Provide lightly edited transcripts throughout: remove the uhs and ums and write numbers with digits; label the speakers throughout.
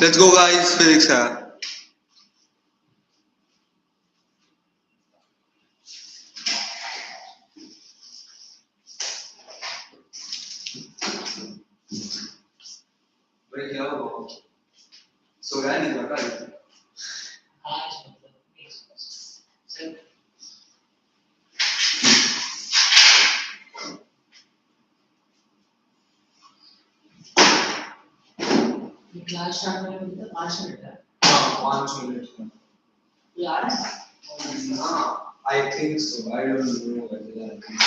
Speaker 1: Let's go guys, physics है. भाई क्या हुआ? सो गया नहीं था क्या?
Speaker 2: क्लास स्टार्ट होने में तो 5 मिनट है.
Speaker 1: हाँ 5 मिनट.
Speaker 2: यार
Speaker 1: हाँ I think so. I don't know whether I think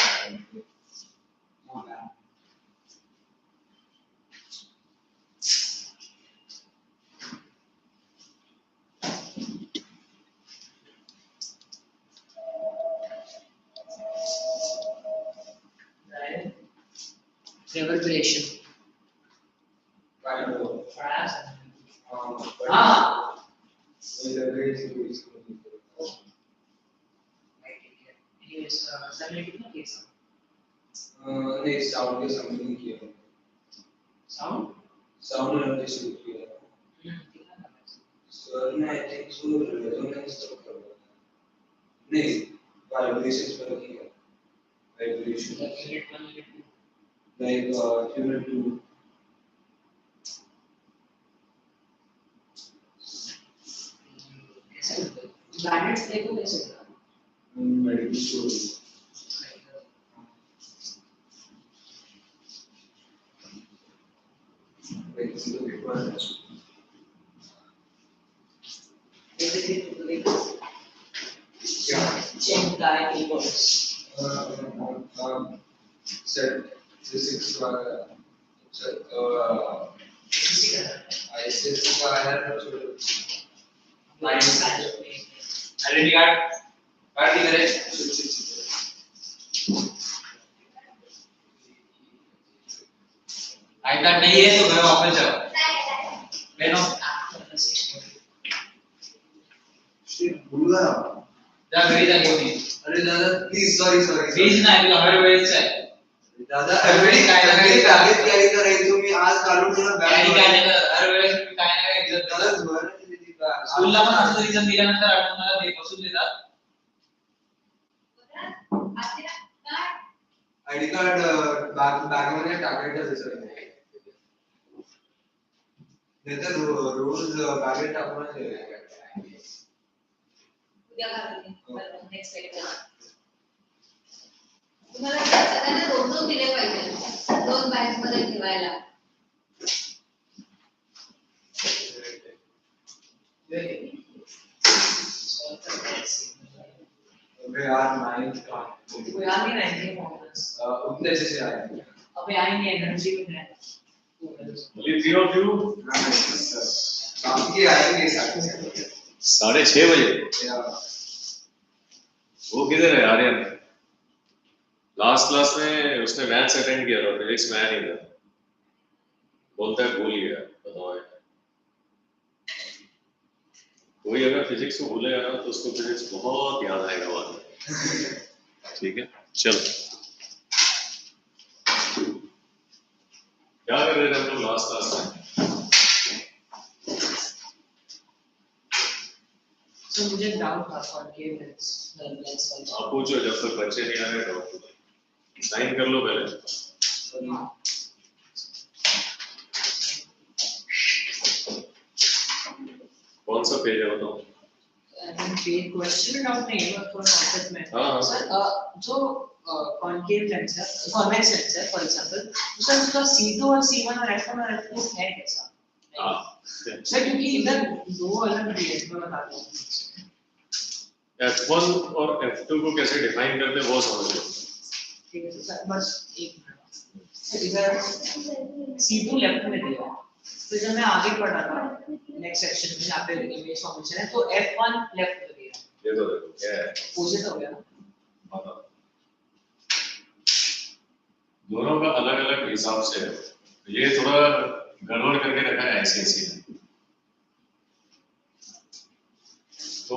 Speaker 2: reverberation.
Speaker 1: kind of
Speaker 2: हाँ.
Speaker 1: नहीं साउंड के समझ नहीं किया. साउंड एनालिसिस किया. सर ने आई थिंक सो रेजोनेंस तो कर नहीं वाइब्रेशंस पर किया. Vibration like unit 2.
Speaker 2: Planets देखो कैसे होता है.
Speaker 1: Medical story.
Speaker 2: Check the keywords.
Speaker 1: Set physics वाला. ICSE का है ना जो.
Speaker 3: आइडेंटिटी कार्ड कार्ड किधर है? आई कार्ड नहीं है तो घर वापस जाओ. लेनो
Speaker 1: भूल गया.
Speaker 3: जा घरी जा घेऊन ये.
Speaker 1: अरे दादा प्लीज सॉरी
Speaker 3: प्लीज नाही तुला हर वेळेस आहे.
Speaker 1: दादा एवढी बॅगेत कॅरी करायची तुम्ही आज काढून मला
Speaker 3: कॅरी करायचं हर वेळेस तुम्ही काय ना काय इज्जत
Speaker 1: दादा
Speaker 3: देता.
Speaker 1: जोराने दिली बॅग.
Speaker 3: स्कूलला पण असं रिझन दिल्यानंतर आपण मला ते बसून देतात.
Speaker 1: आयडी कार्ड बॅगमध्ये टाकायचं दिसत नाही. नाहीतर रोज बॅगेत टाकूनच ठेवायचं.
Speaker 2: उद्या घालते नेक्स्ट लेक्चर. तुम्हाला सगळ्यांना 2-2 दिले पाहिजे 2 बॅग्स मध्ये ठेवायला.
Speaker 1: अबे यार 9th का
Speaker 2: कोई आ नहीं रहे थे मोमेंट्स.
Speaker 1: उतने से आए.
Speaker 2: अबे आएंगे एनर्जी में है.
Speaker 3: Only 3 of you.
Speaker 1: बाकी आएंगे
Speaker 3: 6:30 बजे. वो किधर है आर्यन? लास्ट क्लास में उसने मैथ्स अटेंड किया था, फिजिक्स में नहीं था. बोलता है भूल गया. बताओ कोई अगर फिजिक्स को भूलेगा ना तो उसको फिजिक्स बहुत याद आएगा बाद में. ठीक है चलो. क्या कर रहे थे हम लोग लास्ट क्लास में?
Speaker 2: तो मुझे डाउट था कॉन्केव लेंस वाला.
Speaker 3: आप पूछो जब तक बच्चे नहीं आ रहे डाउट. साइन कर लो पहले. कौन सा पेज है बताओ.
Speaker 2: पेज क्वेश्चन डाउट नहीं है थोड़ा कॉन्सेप्ट में.
Speaker 3: हाँ
Speaker 2: सर जो कॉन्केव लेंस है कॉन्वेक्स लेंस है फॉर एग्जांपल उसका उसका C2 और C1 और F1 और F2 है कैसा? सर क्योंकि इधर 2 अलग पेज में बता दो.
Speaker 3: F1 और F2 को कैसे डिफाइन करते हैं वो समझ लो.
Speaker 2: ठीक है सर बस एक मिनट. सर इधर C2 लेफ्ट में दिया तो जब मैं आगे पढ़ रहा था नेक्स्ट सेक्शन में यहाँ पे इमेज फॉर्मेशन है तो F1 लेफ्ट में दिया.
Speaker 3: देखो क्या है
Speaker 2: अपोजिट हो गया ना.
Speaker 3: दोनों का अलग अलग हिसाब से है. ये थोड़ा गड़बड़ करके रखा है ICSE ने. तो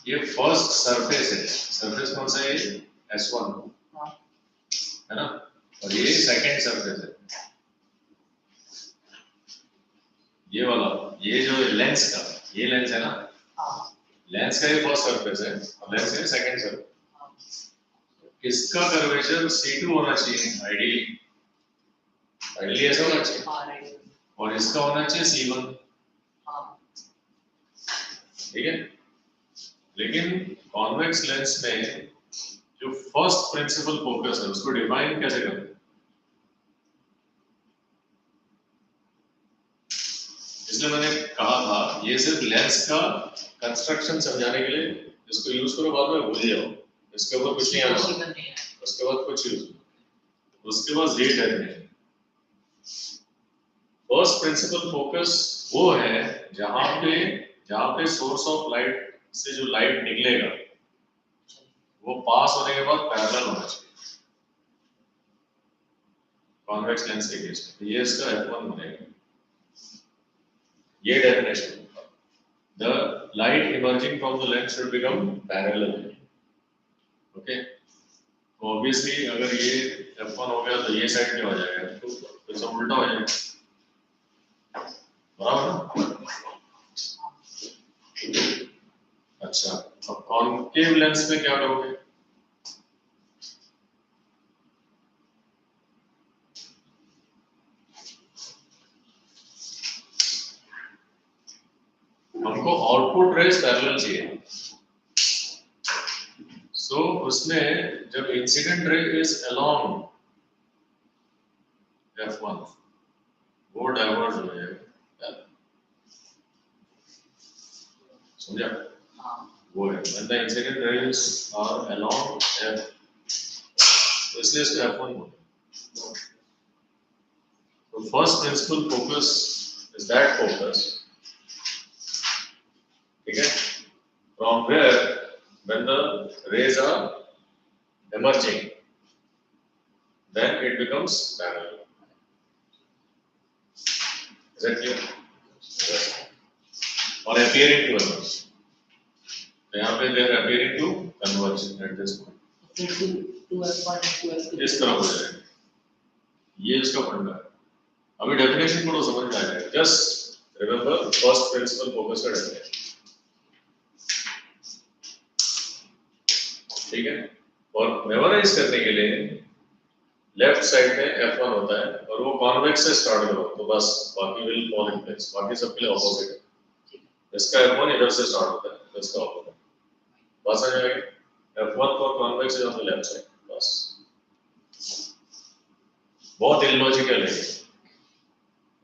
Speaker 3: ये फर्स्ट सरफेस है. सरफेस कौन सा है? S1 है ना. और ये सेकंड सरफेस है. ये वाला, ये जो लेंस का, ये लेंस है ना, लेंस का ये फर्स्ट सरफेस है और लेंस का सेकंड सरफेस। इसका कर्वेचर C2 होना चाहिए आइडियली, आइडियली ऐसा होना चाहिए, और इसका होना चाहिए C1, ठीक है। लेकिन कॉन्वेक्स लेंस में जो फर्स्ट प्रिंसिपल फोकस है उसको डिफाइन कैसे करते हैं? इसलिए मैंने कहा था ये सिर्फ लेंस का कंस्ट्रक्शन समझाने के लिए, इसको यूज करो, बाद में भूल जाओ, इसके ऊपर कुछ नहीं आना, उसके बाद कुछ यूज, उसके बाद रेट है। फर्स्ट प्रिंसिपल फोकस वो है जहां पे सोर्स ऑफ लाइट से जो लाइट निकलेगा वो पास होने के बाद पैरेलल होना चाहिए कॉन्वेक्स लेंस के केस में। ये इसका F1 बनेगा, ये definition. The light emerging from the lens should become parallel. Okay? तो obviously अगर ये F1 हो गया तो ये साइड में हो जाएगा, तो सब उल्टा हो जाएगा, बराबर ना? अच्छा, अब कॉन्केव लेंस में क्या करोगे? हमको आउटपुट रेज पैरेलल चाहिए, सो उसमें जब incident ray is along F1 वो डाइवर्ज हो जाएगा, समझा? वो है when the incident rays are along F, तो इसलिए इसको F1 बोलते हैं। तो first principle focus is that focus, ठीक है, from where when the rays are emerging then it becomes parallel. Is that clear? Yes. Or appearing to converge. तो यहाँ पे they are appearing to converge at this point.
Speaker 2: to F1 and to F2
Speaker 3: इस तरह हो जाएगा, ये इसका फंडा है। अभी डेफिनेशन को समझ में आ जाएगा, just remember first principle focus का डेफिनेशन, ठीक है। और मेमोराइज करने के लिए लेफ्ट साइड में F1 होता है और वो कॉन्वेक्स से स्टार्ट करो तो बस बाकी विल फॉल इन प्लेस, बाकी सबके लिए ऑपोजिट है। इसका F1 इधर से स्टार्ट होता है तो इसका ऑपोजिट, बस आ जाएगा। F1 for convex is on the left side, बस। बहुत इलॉजिकल है,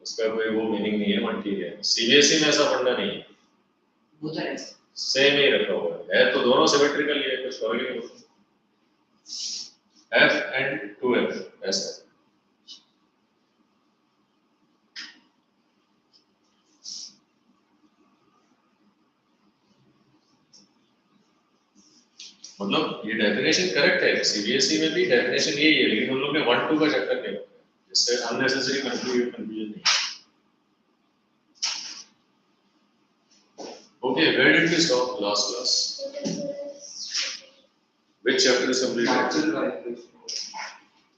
Speaker 3: इसका कोई वो मीनिंग नहीं है, बट ठीक है। सीबीएसई में ऐसा फंडा नहीं है,
Speaker 2: वो तो है
Speaker 3: सेम ही रखा हुआ है तो दोनों सिमेट्रिकल ही है, कुछ फर्क नहीं होता। F and 2F ऐसा, मतलब ये डेफिनेशन करेक्ट है, सीबीएसई में भी डेफिनेशन यही है, लेकिन उन लोग ने 1-2 का चक्कर नहीं होता, जिससे अननेसेसरी कंफ्यूजन नहीं। Okay, where did we stop last class? Which chapter is completed?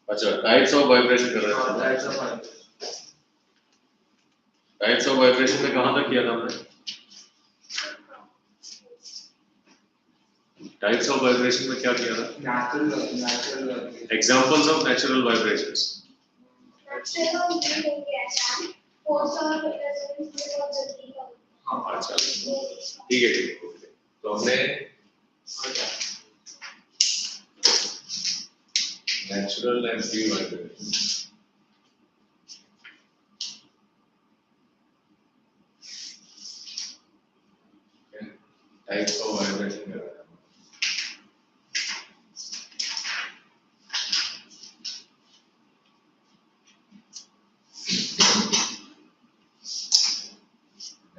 Speaker 3: अच्छा, टाइप्स ऑफ वाइब्रेशन कर रहे थे। टाइप्स ऑफ वाइब्रेशन में कहां तक किया था हमने? टाइप्स ऑफ वाइब्रेशन में क्या किया था? Natural examples of natural vibrations. अच्छा, ठीक है, ठीक है। तो हमने natural and free vibration, types of vibration कर रहे हैं।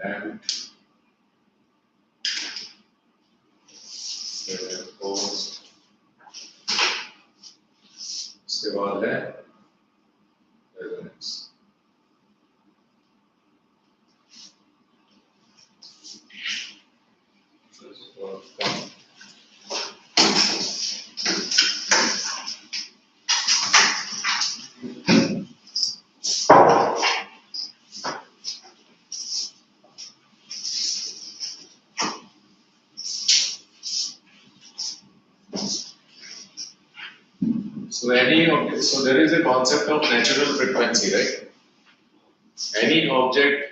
Speaker 3: And इसके बाद है resonance. So so there is a concept of natural frequency, right? Any object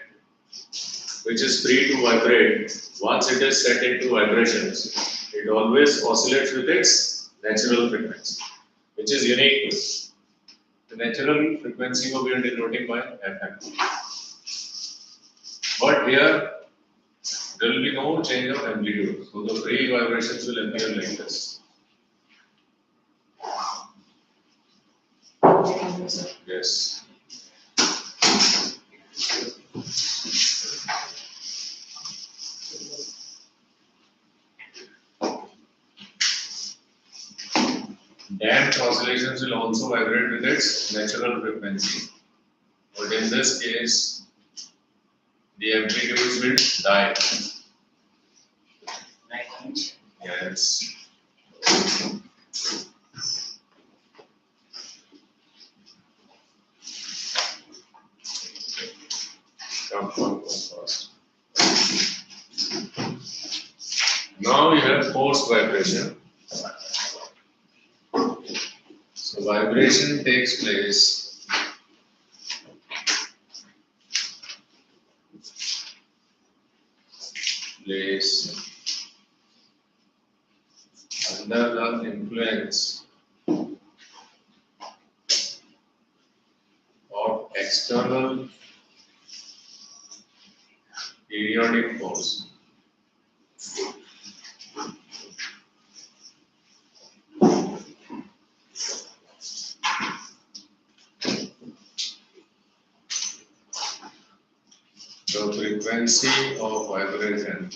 Speaker 3: which is free to vibrate, once it is set into vibrations, it always oscillates with its natural frequency, which is unique to it. The natural frequency we are denoting by FM. But here there will be no change of amplitude, so the free vibrations will appear like this. Yes. Damped oscillations will also vibrate with its natural frequency. But in this case, the amplitudes will die. Yes. Come first. Now we have forced vibration. So vibration takes place under the influence of external periodic force. The frequency of vibration.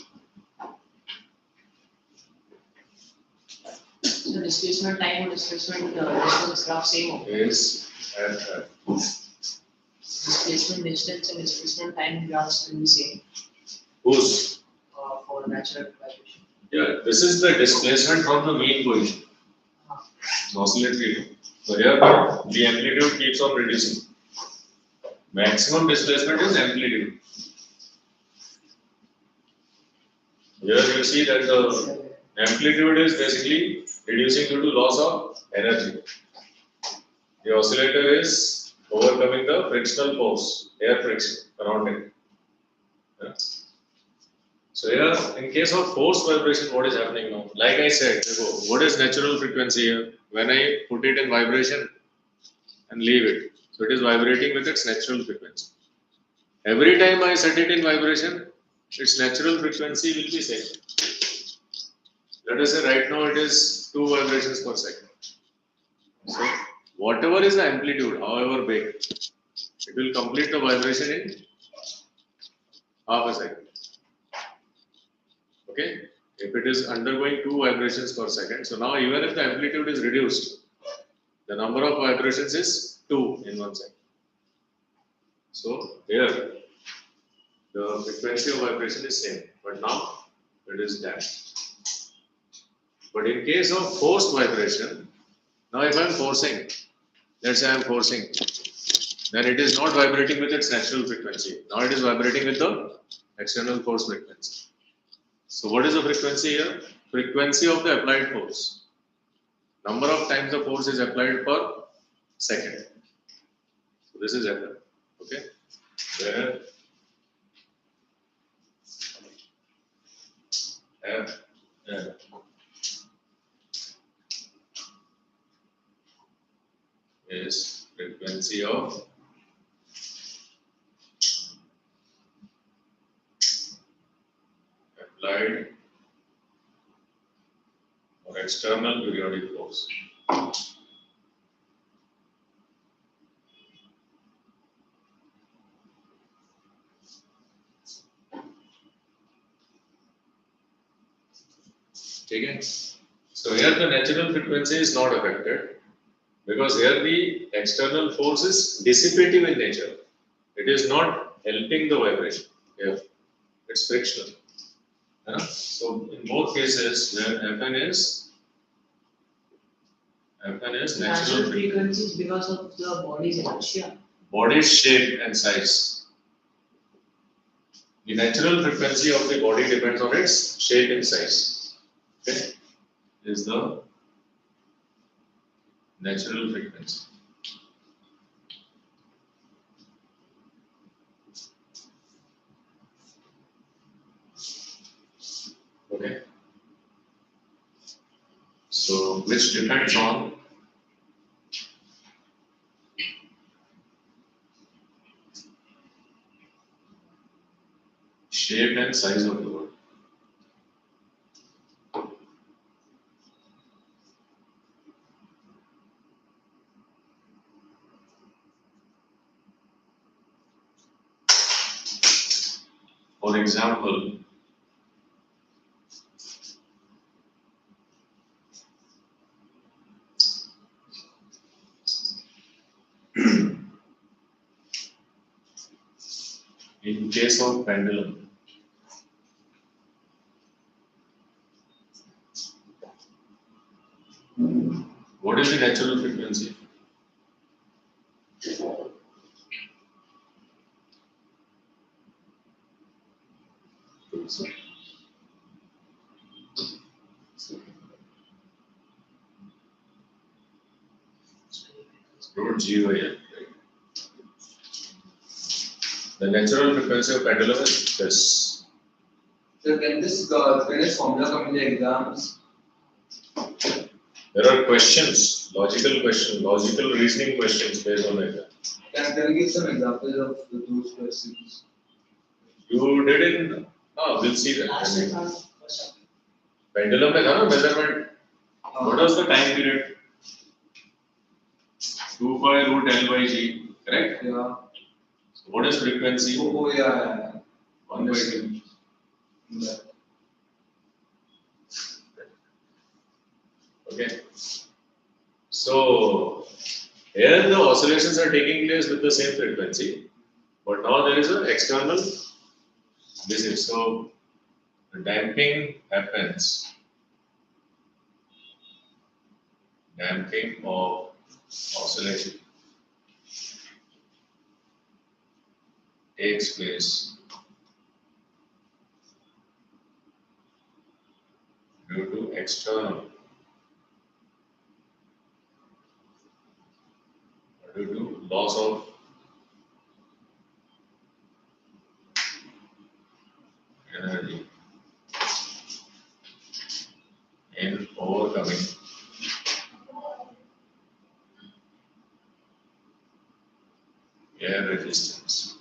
Speaker 2: The displacement time or displacement distance graph same
Speaker 3: is at
Speaker 2: displacement distance and displacement time graphs will be same
Speaker 3: whose?
Speaker 2: For natural vibration.
Speaker 3: Yeah, this is the displacement from the mean position. Oscillatory. So here the amplitude keeps on reducing. Maximum displacement is amplitude. Here you see that the amplitude is basically reducing due to loss of energy. The oscillator is overcoming the frictional force, air friction around it. Yeah. So here, in case of forced vibration, what is happening now? Like I said before, what is natural frequency here? When I put it in vibration and leave it, so it is vibrating with its natural frequency. Every time I set it in vibration, its natural frequency will be same. Let us say right now it is 2 vibrations per second. So whatever is the amplitude, however big, it will complete the vibration in half a second. Okay? If it is undergoing 2 vibrations per second, so now even if the amplitude is reduced, the number of vibrations is 2 in 1 second. So here, the frequency of vibration is same, but now it is damped. But in case of forced vibration, now if I am forcing, let's say I am forcing, then it is not vibrating with its natural frequency. Now it is vibrating with the external force frequency. So what is the frequency here? Frequency of the applied force. Number of times the force is applied per second. So this is F. Okay? Where F is frequency of applied or external periodic force. Okay? So here the natural frequency is not affected because here the external force is dissipative in nature. It is not helping the vibration. Here it's frictional. So in both cases where Fn is natural
Speaker 2: frequency is because of the body's inertia.
Speaker 3: Body's shape and size. The natural frequency of the body depends on its shape and size. Okay, is the natural frequency. Okay. So which depends on shape and size of the world. For example, in case of pendulum, what is the natural frequency? Root G by L, right? The natural frequency of pendulum is this.
Speaker 1: So can this formula come in the exams?
Speaker 3: There are questions, logical reasoning questions based on that.
Speaker 1: Can you give some examples of those questions?
Speaker 3: You did in, we'll see that.
Speaker 2: Last time, first time.
Speaker 3: Pendulum में था ना measurement. What was the time period? 2 pi root L by G, correct?
Speaker 1: Yeah.
Speaker 3: So what is frequency?
Speaker 1: Oh yeah.
Speaker 3: 1 by 2.
Speaker 1: Yeah.
Speaker 3: Okay. So here the oscillations are taking place with the same frequency, but now there is an external disease. So the damping happens. Damping of oscillation takes place due to external, due to loss of energy in overcoming air resistance.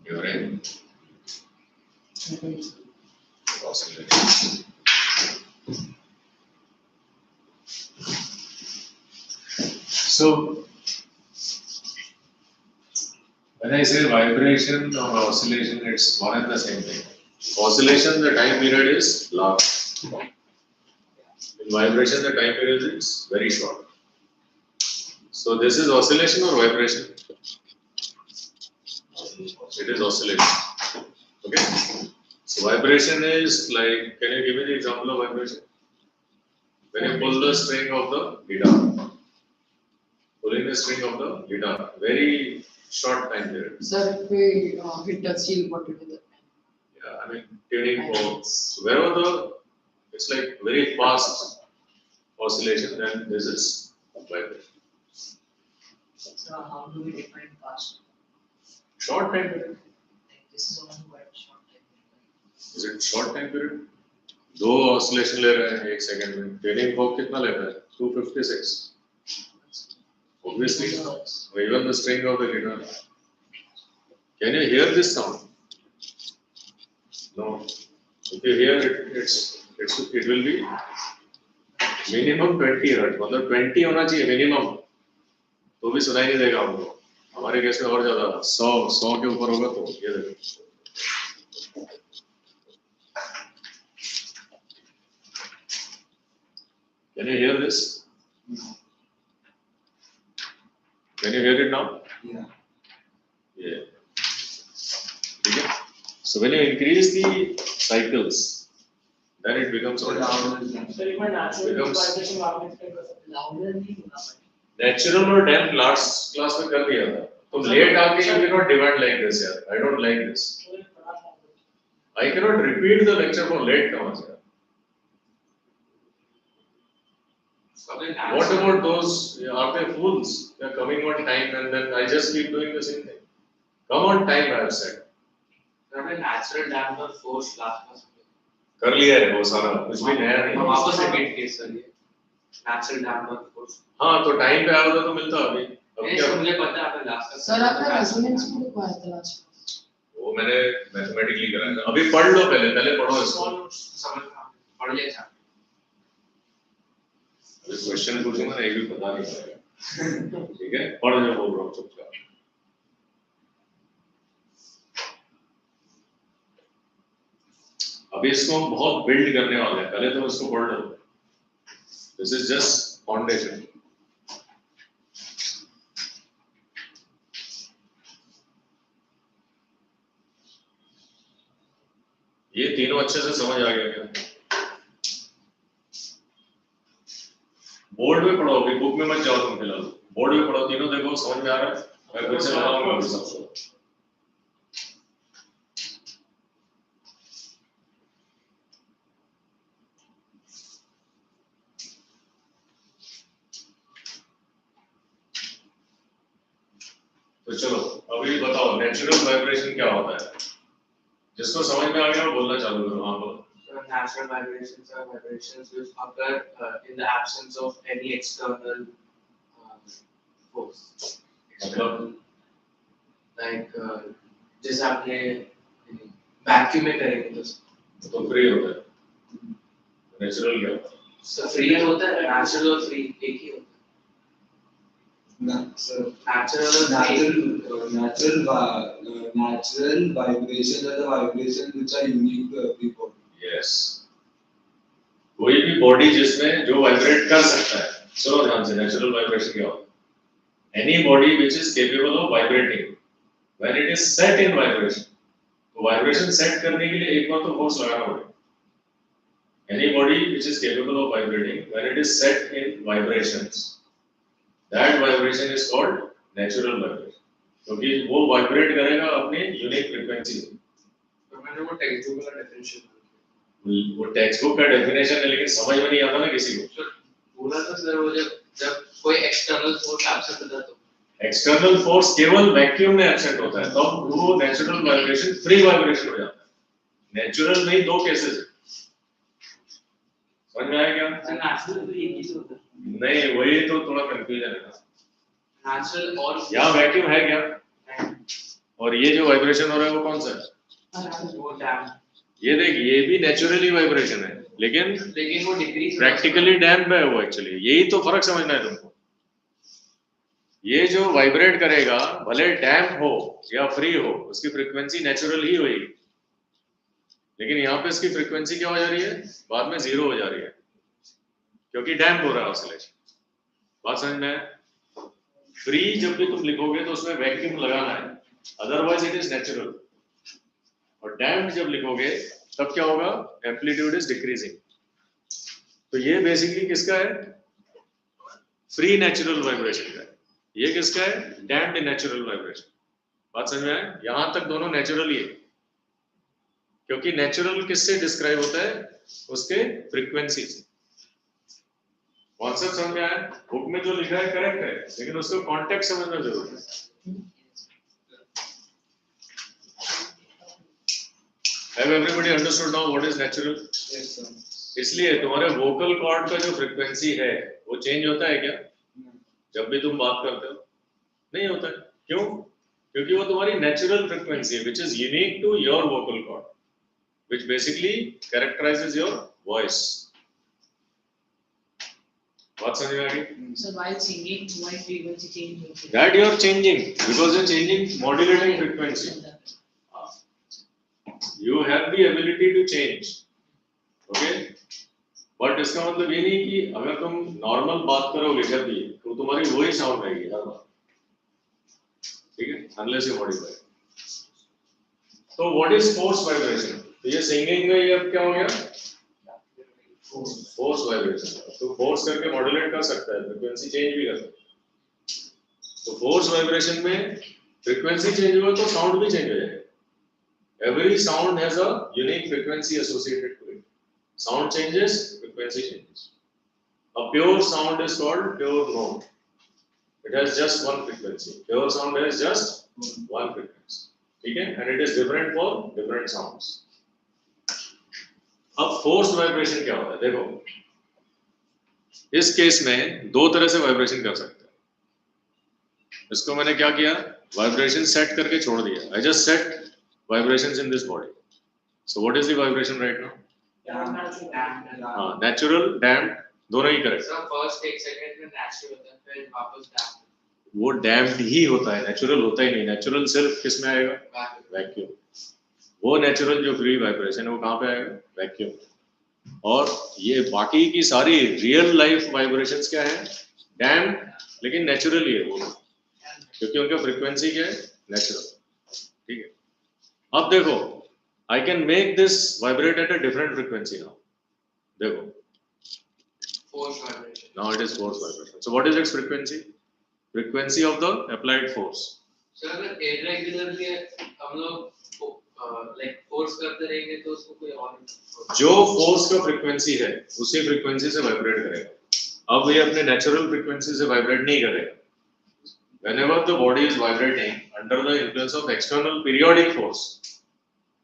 Speaker 3: During oscillation. So when I say vibration or oscillation, it's one and the same thing. Oscillation, the time period is long. In vibration, the time period is very short. So this is oscillation or vibration? It is oscillation. Okay. So vibration is like, can you give me the example of vibration? When you pull the string of the guitar, pulling the string of the guitar, very short time period.
Speaker 4: Sir, if we hit the steel, what will be the
Speaker 3: Yeah, I mean tuning forks. So wherever it's like very fast oscillation, then this is vibration.
Speaker 2: So how do we define fast?
Speaker 3: Short time period.
Speaker 2: Like this is also quite short time.
Speaker 3: Is it short time period? दो oscillation ले रहे हैं 1 second में. Tuning fork कितना लेता है? 256. Obviously, even the string of the guitar. Can you hear this sound? No. If you hear it, it will be minimum 20 hertz. मतलब 20 होना चाहिए minimum. तो भी सुनाई नहीं देगा आपको. हमारे केस में और ज़्यादा 100 के ऊपर होगा तो ये देखो. Can you hear this? Can you hear it now?
Speaker 1: Yeah.
Speaker 3: Yeah. Okay. So when you increase the cycles, then it becomes
Speaker 1: So now it is
Speaker 4: So if my natural
Speaker 3: Becomes-
Speaker 4: vibration magnetic field was
Speaker 2: Louder नहीं होगा but
Speaker 3: natural और damp last class में कर दिया था. तुम late आके you cannot demand like this यार. I don't like this. I cannot repeat the lecture for late comers. What about those? Are they fools? They are coming on time and then I just keep doing the same thing. Come on time, I have said.
Speaker 5: Natural damper force last class
Speaker 3: कर लिया है वो सारा, कुछ भी नया नहीं।
Speaker 5: हम वापस रिपीट किए सर ये नेचुरल डैम्पर फोर्स।
Speaker 3: हाँ तो टाइम पे आया होता तो मिलता अभी। अब
Speaker 5: ये
Speaker 3: क्या?
Speaker 5: मुझे पता है आपने लास्ट
Speaker 4: सर आपने रेजोनेंस भी लिखवाया था लास्ट।
Speaker 3: वो मैंने मैथमेटिकली कराया था। अभी पढ़ लो पहले पढ़ो इसको।
Speaker 5: समझ पढ़ लिया था।
Speaker 3: अभी क्वेश्चन पूछूंगा ना, एक भी पता नहीं पड़ेगा। ठीक है, पढ़ जो बोल रहा हूँ चुपचाप। अभी इसको हम बहुत बिल्ड करने वाले हैं, पहले तो इसको पढ़ लो। This is just foundation. ये तीनों अच्छे से समझ आ गया क्या? बोर्ड में पढ़ो, अभी बुक में मत जाओ तुम फिलहाल। बोर्ड में पढ़ो, तीनों देखो समझ में आ रहा है। मैं फिर से बताऊंगा अभी सबको। तो चलो अभी बताओ नेचुरल वाइब्रेशन क्या होता है? जिसको समझ में आ गया वो बोलना चालू करो। हाँ बोलो।
Speaker 5: Natural vibrations are vibrations which occur in the absence of any external force.
Speaker 3: मतलब
Speaker 5: Like जैसे आपने वैक्यूम में करेंगे
Speaker 3: तो फ्री होता है। नेचुरल क्या होता है?
Speaker 5: तो फ्री होता है, नेचुरल और फ्री एक ही होता है।
Speaker 1: Natural vibrations are the vibrations which are unique to every body.
Speaker 3: Yes. कोई भी बॉडी जिसमें जो वाइब्रेट कर सकता है, सुनो ध्यान से, नेचुरल वाइब्रेशन क्या होता है? Any body which is capable of vibrating when it is set in vibration. तो वाइब्रेशन सेट करने के लिए एक बार तो फोर्स लगाना पड़ेगा। Any body which is capable of vibrating when it is set in vibrations, that vibration is called natural vibration. क्योंकि वो वाइब्रेट करेगा अपने यूनिक फ्रीक्वेंसी से।
Speaker 5: तो मैंने वो टेक्स्ट बुक का डेफिनेशन
Speaker 3: वो टेक्स्ट बुक का डेफिनेशन है, लेकिन समझ में नहीं आता ना किसी को।
Speaker 5: बोला था सर वो जब कोई एक्सटर्नल फोर्स एब्सेंट होता है तो
Speaker 3: एक्सटर्नल फोर्स केवल वैक्यूम में एब्सेंट होता है, तब वो नेचुरल वाइब्रेशन फ्री वाइब्रेशन हो जाता है। नेचुरल में दो केसेस है। समझ में आया क्या?
Speaker 5: नेचुरल तो एक ही से होता है।
Speaker 3: नहीं, वही तो थोड़ा कंफ्यूजन है ना।
Speaker 5: नेचुरल और
Speaker 3: यहाँ वैक्यूम है क्या? और ये जो वाइब्रेशन हो रहा है वो कौन सा है?
Speaker 5: वो डैम।
Speaker 3: ये देख, ये भी नेचुरली वाइब्रेशन है, लेकिन
Speaker 5: वो डिक्रीज
Speaker 3: प्रैक्टिकली डैम्प है वो। एक्चुअली यही तो फर्क समझना है तुमको। ये जो वाइब्रेट करेगा, भले डैम्प हो या फ्री हो, उसकी फ्रीक्वेंसी नेचुरल ही होगी। लेकिन यहाँ पे इसकी फ्रीक्वेंसी क्या हो जा रही है? बाद में 0 हो जा रही है, क्योंकि डैम्प हो रहा है ऑसिलेशन। बात समझ में है? फ्री जब भी तुम लिखोगे तो उसमें वैक्यूम लगाना है, अदरवाइज इट इज नेचुरल। और डैम्प जब लिखोगे तब क्या होगा? Amplitude is decreasing. तो ये बेसिकली किसका है? फ्री नेचुरल वाइब्रेशन का है। ये किसका है? Damped natural vibration. बात समझ में आए? यहां तक दोनों नेचुरल ही है, क्योंकि नेचुरल किससे डिस्क्राइब होता है? उसके फ्रीक्वेंसी से। कॉन्सेप्ट समझ में आया? बुक में जो लिखा है करेक्ट है, लेकिन उसको कॉन्टेक्स्ट समझना जरूरी है। Have everybody understood now what is natural?
Speaker 1: Yes, sir.
Speaker 3: इसलिए तुम्हारे वोकल कॉर्ड का जो फ्रीक्वेंसी है वो चेंज होता है क्या? जब भी तुम बात करते हो? नहीं होता है। क्यों? क्योंकि वो तुम्हारी नेचुरल फ्रीक्वेंसी है, which is unique to your vocal cord, which basically characterizes your voice. बात समझ में आ गई?
Speaker 2: So while singing, why frequency change होती है?
Speaker 3: That you are changing because you are changing modulating frequency. You have the ability to change, okay? But इसका मतलब ये नहीं कि अगर तुम नॉर्मल बात करोगे जब भी, तो तुम्हारी वही साउंड रहेगी हर बार, ठीक है? Unless you modify. तो what is force vibration? तो ये सिंगिंग में ये अब क्या हो गया? Force vibration. तो force करके मॉड्यूलेट कर सकता है, फ्रीक्वेंसी चेंज भी कर सकता है। तो force vibration में फ्रीक्वेंसी चेंज हुआ तो साउंड भी चेंज हो जाएगा। Every sound has a unique frequency associated to it. Sound changes, frequency changes. A pure sound is called pure note. It has just one frequency. Pure sound has just one frequency. ठीक है? And it is different for different sounds. अब forced vibration क्या होता है? देखो, इस case में दो तरह से वाइब्रेशन कर सकते हैं. इसको मैंने क्या किया? वाइब्रेशन सेट करके छोड़ दिया. I just set vibrations in this body. So what is the vibration right now? Natural, damped, दोनों ही करेक्ट.
Speaker 5: सर फर्स्ट एक सेकंड में नेचुरल होता है, फिर वापस डैम्प.
Speaker 3: वो डैम्प्ड ही होता है, नेचुरल होता ही नहीं. नेचुरल सिर्फ किस में आएगा? वैक्यूम. वो नेचुरल जो फ्री वाइब्रेशन है वो कहाँ पे आएगा? वैक्यूम. और ये बाकी की सारी रियल लाइफ वाइब्रेशंस क्या है? डैम्प्ड, लेकिन नेचुरल ही है वो, क्योंकि उनका फ्रीक्वेंसी क्या है? नेचुरल. ठीक है. अब देखो, I can make this vibrate at a different frequency now. देखो.
Speaker 5: Force vibration.
Speaker 3: Now it is force vibration. So what is its frequency? Frequency of the applied force.
Speaker 5: Sir अगर irregularly हम लोग like force करते रहेंगे तो उसको कोई और
Speaker 3: जो force का frequency है उसी frequency से vibrate करेगा. अब ये अपने natural frequency से vibrate नहीं करेगा. Whenever the body is vibrating under the influence of external periodic force,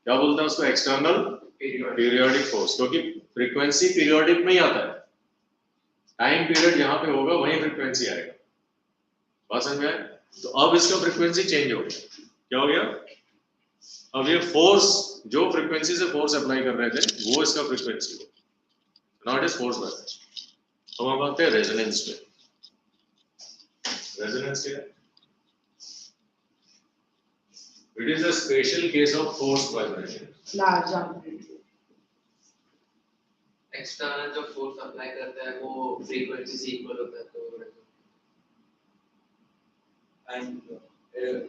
Speaker 3: क्या बोलते हैं उसको? एक्सटर्नल पीरियोडिक फोर्स, क्योंकि फ्रीक्वेंसी पीरियोडिक में ही आता है. टाइम पीरियड जहां पे होगा वहीं फ्रीक्वेंसी आएगा. बात समझ में आए? तो अब इसका फ्रीक्वेंसी चेंज हो गया. क्या हो गया? अब ये फोर्स जो फ्रीक्वेंसी से फोर्स अप्लाई कर रहे थे वो इसका फ्रीक्वेंसी हो. Not is force vibration. अब हम आते हैं रेजोनेंस पे. रेजोनेंस क्या है? It is a special case of forced vibration.
Speaker 4: Large amplitude.
Speaker 5: External जो फोर्स अप्लाई करता है वो फ्रीक्वेंसी से इक्वल होता है तो
Speaker 1: And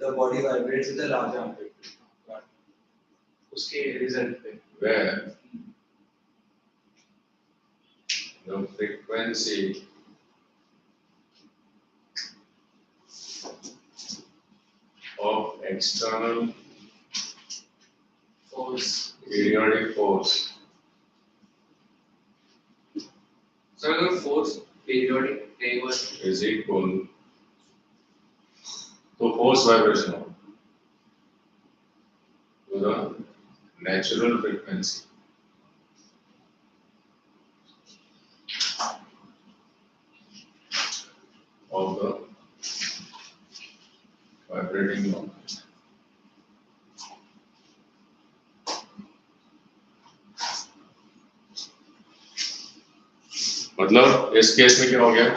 Speaker 1: the body vibrates with a large amplitude.
Speaker 5: उसके रिजल्ट पे
Speaker 3: Where the frequency of external
Speaker 5: force.
Speaker 3: periodic force
Speaker 5: sir अगर force periodic table
Speaker 3: is equal to force vibration to the natural frequency of the vibrating object. मतलब इस case में क्या हो गया?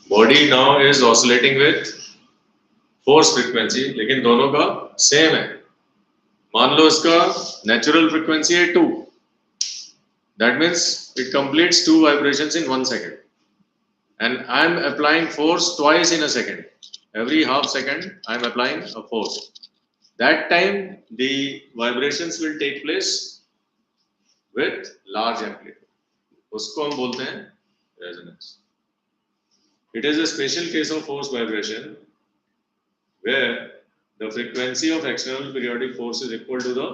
Speaker 3: Body now is oscillating with force frequency, लेकिन दोनों का सेम है. मान लो इसका नेचुरल फ्रीक्वेंसी है 2. That means it completes 2 vibrations in 1 second. And I am applying force twice in a second. Every half second I am applying a force. That time the vibrations will take place with large amplitude. उसको हम बोलते हैं resonance. It is a special case of force vibration where the frequency of external periodic force is equal to the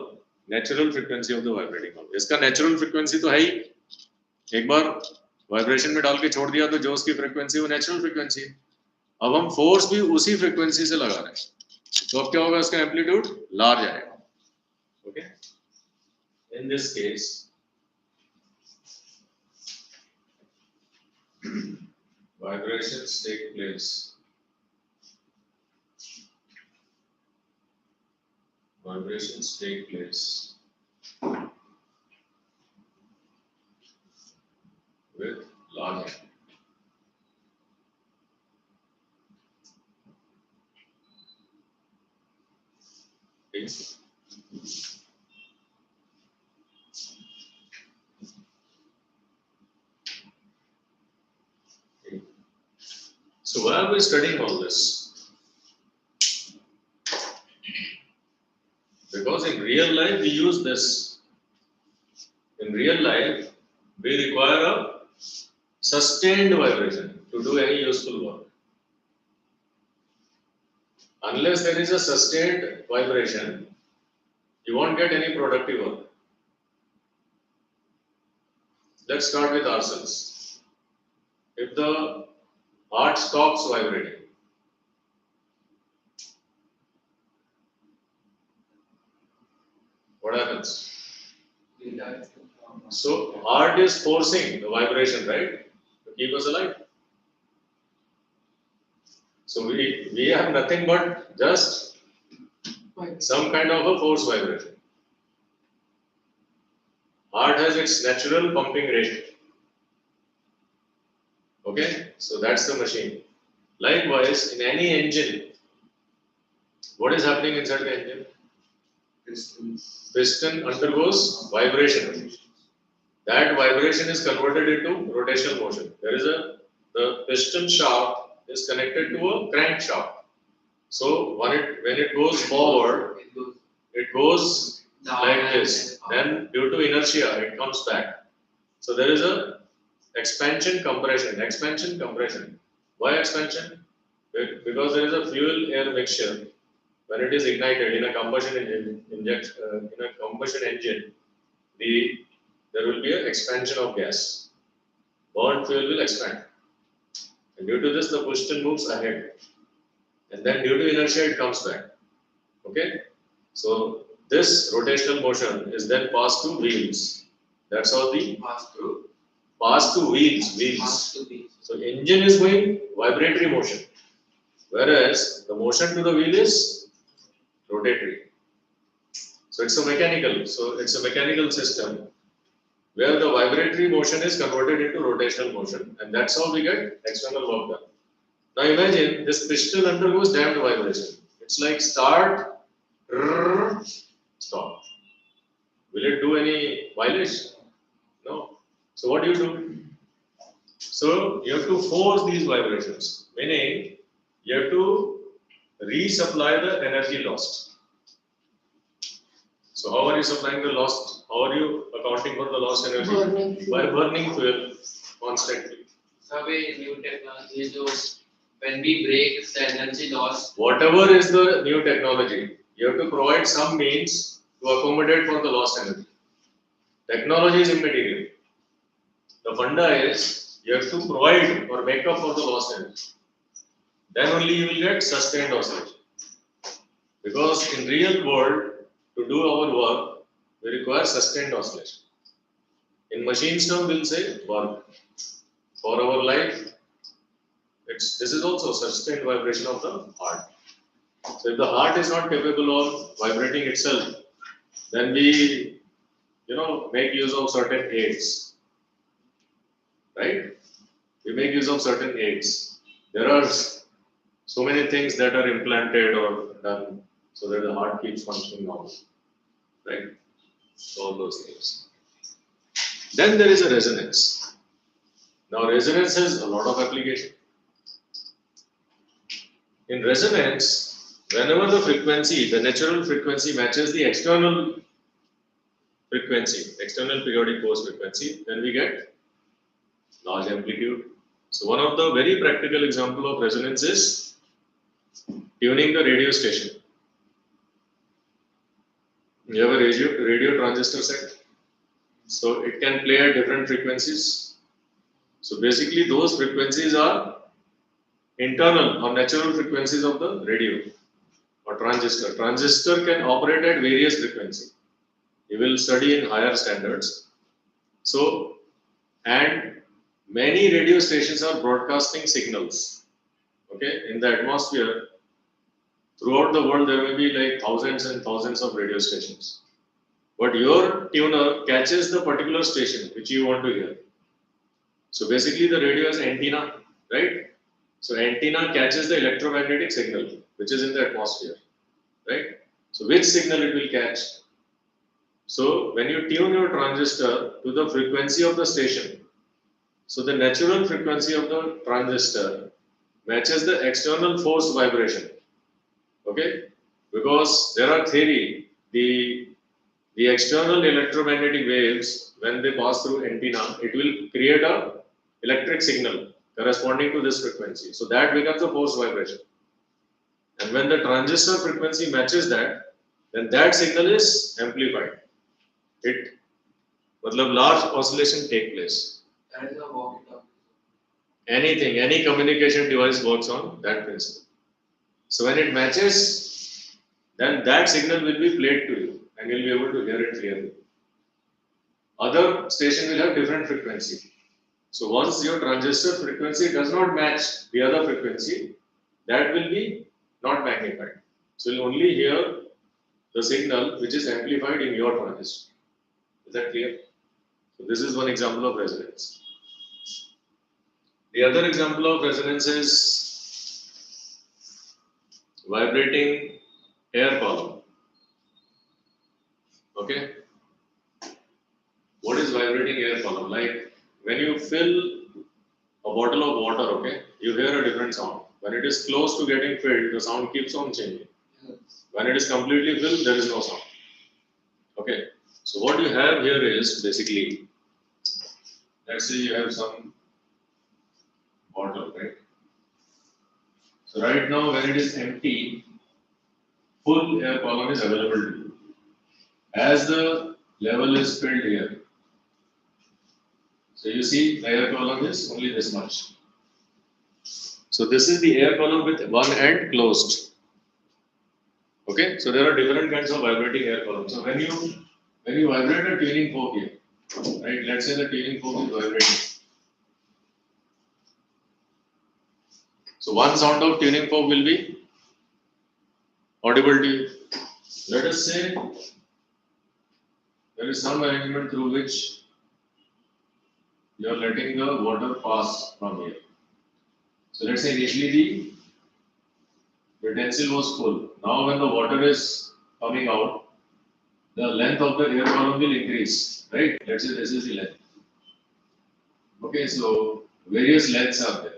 Speaker 3: natural frequency of the vibrating object. इसका natural frequency तो है ही. एक बार vibration में डाल के छोड़ दिया तो जो उसकी फ्रीक्वेंसी वो नेचुरल फ्रीक्वेंसी है. अब हम फोर्स भी उसी फ्रीक्वेंसी से लगा रहे हैं, तो अब क्या होगा? इसका एम्पलीट्यूड लार्ज आएगा. Okay. In this case vibrations take place with large amplitude. Okay. So why are we studying all this? Because in real life we use this. In real life we require a sustained vibration to do any useful work. Unless there is a sustained vibration, you won't get any productive work. Let's start with ourselves. If the heart stops vibrating, what happens? So heart is forcing the vibration, right, to keep us alive. So we have nothing but just some kind of a force vibration. Heart has its natural pumping rate. Okay, so that's the machine. Likewise, in any engine, what is happening inside the engine? Piston undergoes vibration. That vibration is converted into rotational motion. The piston shaft is connected to a crankshaft. So when it goes forward, it goes like this. Then due to inertia, it comes back. So there is a expansion compression. Expansion compression. Why expansion? Because there is a fuel-air mixture. When it is ignited in a combustion engine, there will be an expansion of gas. Burnt fuel will expand. And due to this, the piston moves ahead. And then due to inertia, it comes back. Okay? So this rotational motion is then passed to wheels. That's how the pass to wheels. So engine is going vibratory motion, whereas the motion to the wheel is rotatory. So it's a mechanical system where the vibratory motion is converted into rotational motion, and that's how we get external work done. Now imagine this piston undergoes damped vibration. It's like start, stop. Will it do any violation? No. So what do you do? So you have to force these vibrations, meaning you have to resupply the energy lost. So how are you supplying the lost? How are you accounting for the lost energy? By burning fuel constantly.
Speaker 5: So new technology is when we break the energy loss.
Speaker 3: Whatever is the new technology, you have to provide some means to accommodate for the lost energy. Technology is immaterial. The funda is you have to provide or make up for the lost energy. Then only you will get sustained oscillation. Because in real world, to do our work, we require sustained oscillation. In machines term, we'll say work. For our life, this is also sustained vibration of the heart. So if the heart is not capable of vibrating itself, then we make use of certain aids. Right? We make use of certain aids. There are so many things that are implanted or done so that the heart keeps functioning normal. Right? So all those things. Then there is a resonance. Now resonance has a lot of application. In resonance, whenever the natural frequency matches the external frequency, external periodic force frequency, then we get large amplitude. So one of the very practical example of resonance is tuning the radio station. You have a radio transistor set, so it can play at different frequencies. So basically those frequencies are internal or natural frequencies of the radio or transistor. Transistor can operate at various frequencies. You will study in higher standards. So, and many radio stations are broadcasting signals. Okay, in the atmosphere, throughout the world, there may be like thousands and thousands of radio stations. But your tuner catches the particular station which you want to hear. So basically, the radio has antenna, right? So antenna catches the electromagnetic signal which is in the atmosphere, right? So which signal it will catch? So when you tune your transistor to the frequency of the station, so the natural frequency of the transistor matches the external force vibration. Okay, because there are theory, the external electromagnetic waves, when they pass through antenna, it will create a electric signal corresponding to this frequency. So that becomes a force vibration. And when the transistor frequency matches that, then that signal is amplified. It, matlab large oscillation take place.
Speaker 5: That is a walkie-talkie.
Speaker 3: Anything, any communication device works on that principle. So when it matches, then that signal will be played to you and you'll be able to hear it clearly. Other station will have different frequency. So once your transistor frequency does not match the other frequency, that will be not magnified. So you'll only hear the signal which is amplified in your transistor. Is that clear? So this is one example of resonance. The other example of resonance is vibrating air column. Okay? What is vibrating air column? Like when you fill a bottle of water, okay, you hear a different sound. When it is close to getting filled, the sound keeps on changing. When it is completely filled, there is no sound. Okay? So what you have here is basically, let's say you have some bottle, right? So right now when it is empty, full air column is available to you. As the level is filled here, so you see the air column is only this much. So this is the air column with one end closed. Okay, so there are different kinds of vibrating air columns. So when you vibrate a tuning fork here, right? Let's say the tuning fork is vibrating. So one sound of tuning fork will be audible to you. Let us say there is some arrangement through which you are letting the water pass from here. So let's say initially the utensil was full. Now when the water is coming out, the length of the air column will increase, right? Let's say this is the length. Okay, so various lengths are there.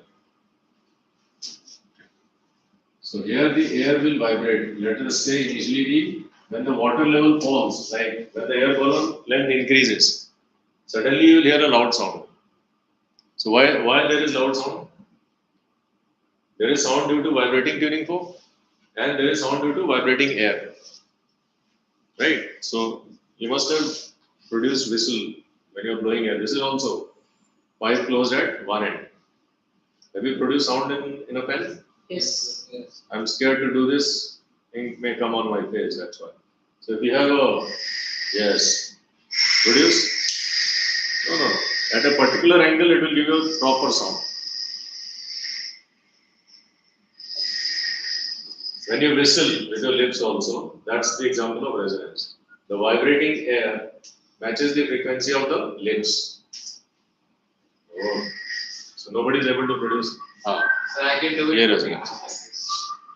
Speaker 3: So here the air will vibrate. Let us say initially when the water level falls, like when the air column length increases, suddenly you will hear a loud sound. So why there is loud sound? There is sound due to vibrating tuning fork and there is sound due to vibrating air. Right? So you must have produced whistle when you are blowing air. This is also pipe closed at one end. Have you produced sound in a pen?
Speaker 2: Yes.
Speaker 1: Yes.
Speaker 3: I'm scared to do this. Ink may come on my face, that's why. So if you have a, yes, produce? No. At a particular angle, it will give you a proper sound. When you whistle with your lips also, that's the example of resonance. The vibrating air matches the frequency of the lips. Oh. So nobody is able to produce.
Speaker 5: So I can do it.
Speaker 3: Yeah, resonance.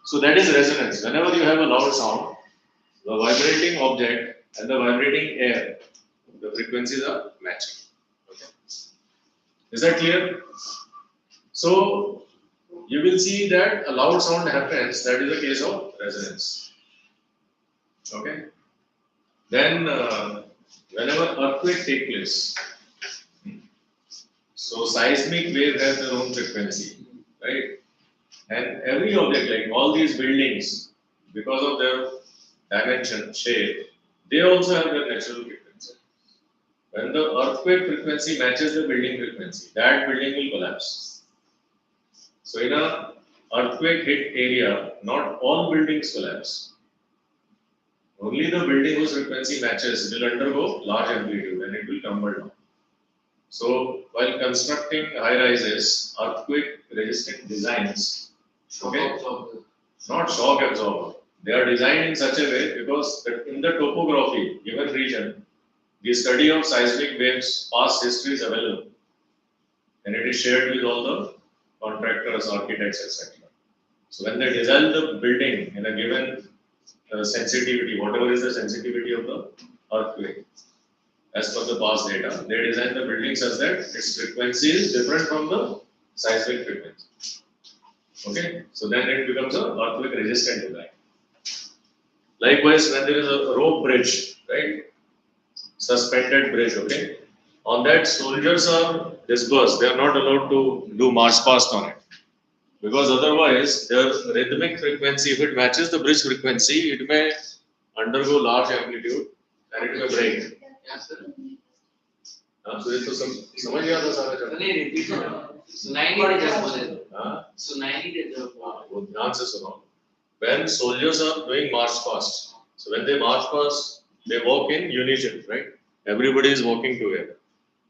Speaker 3: So that is resonance. Whenever you have a loud sound, the vibrating object and the vibrating air, the frequencies are matching. Okay. Is that clear? So you will see that a loud sound happens. That is the case of resonance. Okay. Then whenever earthquake takes place, so seismic wave has their own frequency, right? And every object, like all these buildings, because of their dimension, shape, they also have their natural frequency. When the earthquake frequency matches the building frequency, that building will collapse. So in a earthquake hit area, not all buildings collapse. Only the building whose frequency matches will undergo large amplitude and it will tumble down. So while constructing high rises, earthquake resistant designs, okay, not shock absorber. They are designed in such a way because in the topography, given region, the study of seismic waves past history is available and it is shared with all the contractors, architects, etc. So when they design the building in a given sensitivity, whatever is the sensitivity of the earthquake, as per the past data, they design the building such that its frequency is different from the seismic frequency. Okay, so then it becomes a earthquake resistant design. Likewise, when there is a rope bridge, right, suspended bridge, okay, on that soldiers are dispersed. They are not allowed to do march past on it. Because otherwise, the rhythmic frequency, if it matches the bridge frequency, it may undergo large amplitude and it may break.
Speaker 5: Yeah, sir.
Speaker 3: हाँ, तो ये तो समझ गया था सारा जब।
Speaker 5: नहीं repeat करो। सुनाई नहीं देता बोले तो।
Speaker 3: हाँ,
Speaker 5: सुनाई नहीं देता।
Speaker 3: हाँ, वो ध्यान से सुनो। When soldiers are doing march past, so when they march past, they walk in unison, right? Everybody is walking together.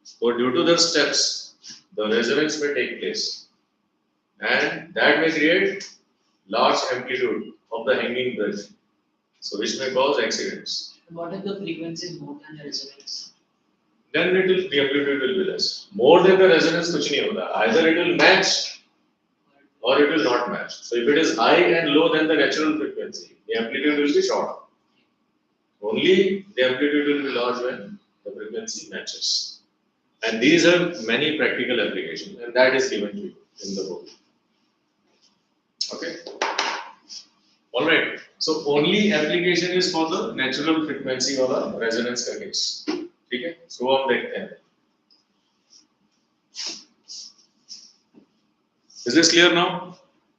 Speaker 3: So due to their steps, the resonance may take place, and that may create large amplitude of the hanging bridge, so which may cause accidents.
Speaker 2: What if the frequency is more than the resonance?
Speaker 3: Then the amplitude will be less. More than the resonance, कुछ नहीं होता. Either it will match or it will not match. So if it is high and low, then the natural frequency, the amplitude will be short. Only the amplitude will be large when the frequency matches. And these have many practical applications, and that is given to you in the book. Okay. All right. So only application is for the natural frequency or the resonance का case. ठीक है? So हम देखते हैं. Is this clear now?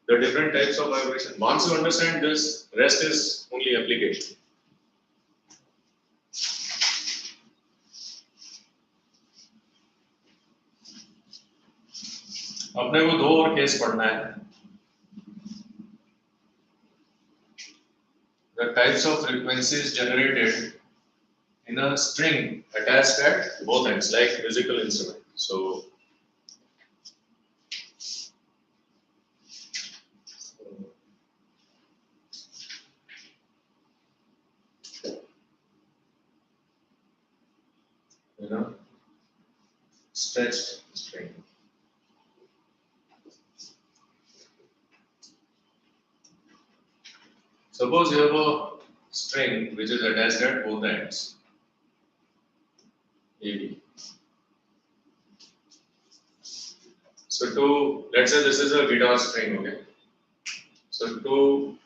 Speaker 3: The different types of vibration. Once you understand this, rest is only application. अपने को दो और केस पढ़ना है. The types of frequencies generated in a string attached at both ends, like musical instrument. So stretched string. Suppose you have a string which is attached at both ends. AB. So let's say this is a guitar string, okay? So to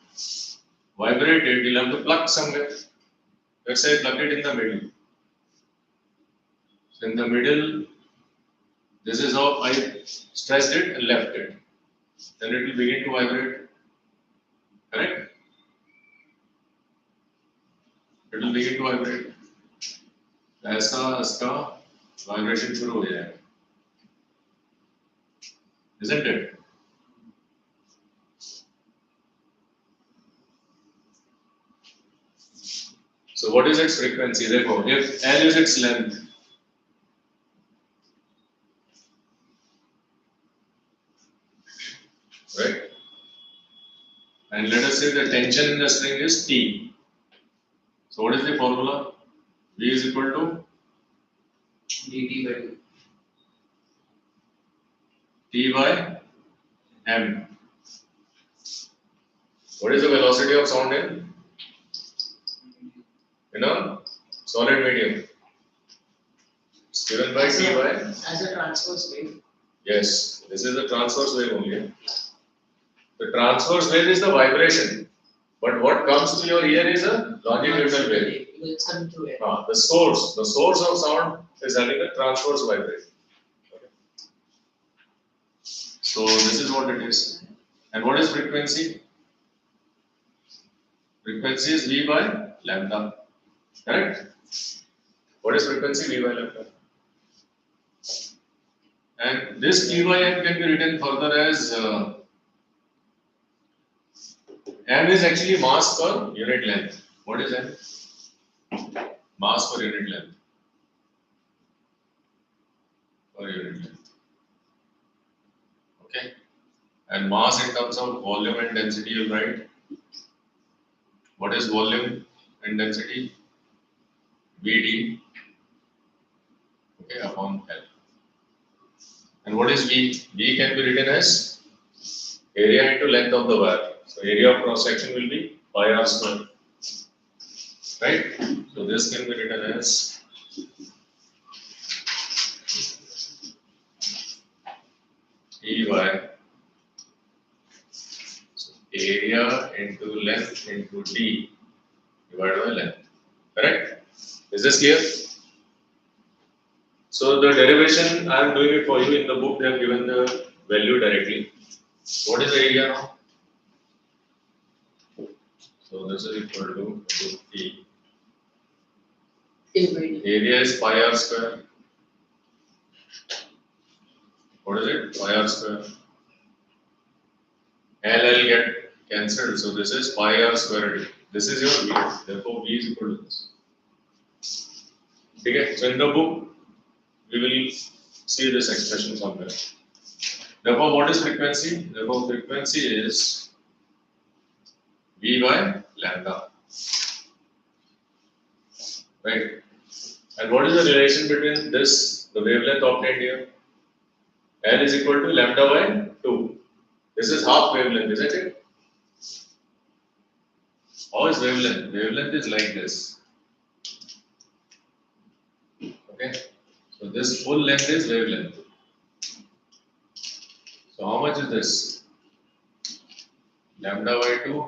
Speaker 3: vibrate it, you'll have to pluck somewhere. Let's say pluck it in the middle. So in the middle, this is how I stretched it and left it. Then it will begin to vibrate. Correct? It will begin to vibrate. ऐसा इसका vibration शुरू हो जाएगा. Isn't it? So what is its frequency? देखो, if L is its length, right? And let us say the tension in the string is T. So what is the formula? V is equal to
Speaker 5: dt by 2.
Speaker 3: T by M. What is the velocity of sound in a solid medium? It's given by T by.
Speaker 2: As a transverse wave.
Speaker 3: Yes, this is the transverse wave only. The transverse wave is the vibration, but what comes to your ear is a longitudinal wave.
Speaker 2: It's coming through air.
Speaker 3: The source of sound is having a transverse vibration. Okay. So this is what it is. And what is frequency? Frequency is V by lambda. Correct? What is frequency? V by lambda. And this V by M can be written further as M is actually mass per unit length. What is M? Mass per unit length. Per unit length. Okay. And mass in terms of volume and density, you'll write. What is volume and density? Vd. Okay, upon L. And what is V? V can be written as area into length of the wire. So area of cross section will be pi r square. Right? So this can be written as E by area into length into d divided by length. Correct? Is this clear? So the derivation, I am doing it for you in the book. They have given the value directly. What is the area now? So this is equal to root T.
Speaker 4: A by D.
Speaker 3: Area is pi r square. What is it? Pi r square. L get cancelled. So this is pi r square D. This is your V. Therefore, V is equal to this. Okay. So in the book, we will see this expression somewhere. Therefore, what is frequency? Therefore, frequency is V by lambda. Right? And what is the relation between this, the wavelength obtained here? L is equal to lambda by 2. This is half wavelength, isn't it? How is wavelength? Wavelength is like this. Okay? So this full length is wavelength. So how much is this? Lambda by 2.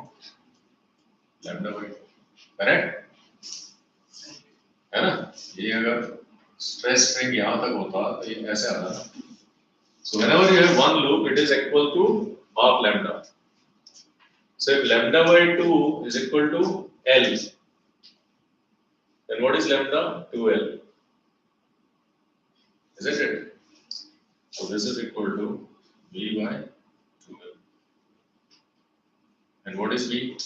Speaker 3: Lambda by 2. Correct? है ना? ये अगर stress string यहाँ तक होता तो ये ऐसे आता ना. So whenever you have one loop, it is equal to half lambda. So if lambda by 2 is equal to L, then what is lambda? 2L. Isn't it? So this is equal to V by 2L. And what is V?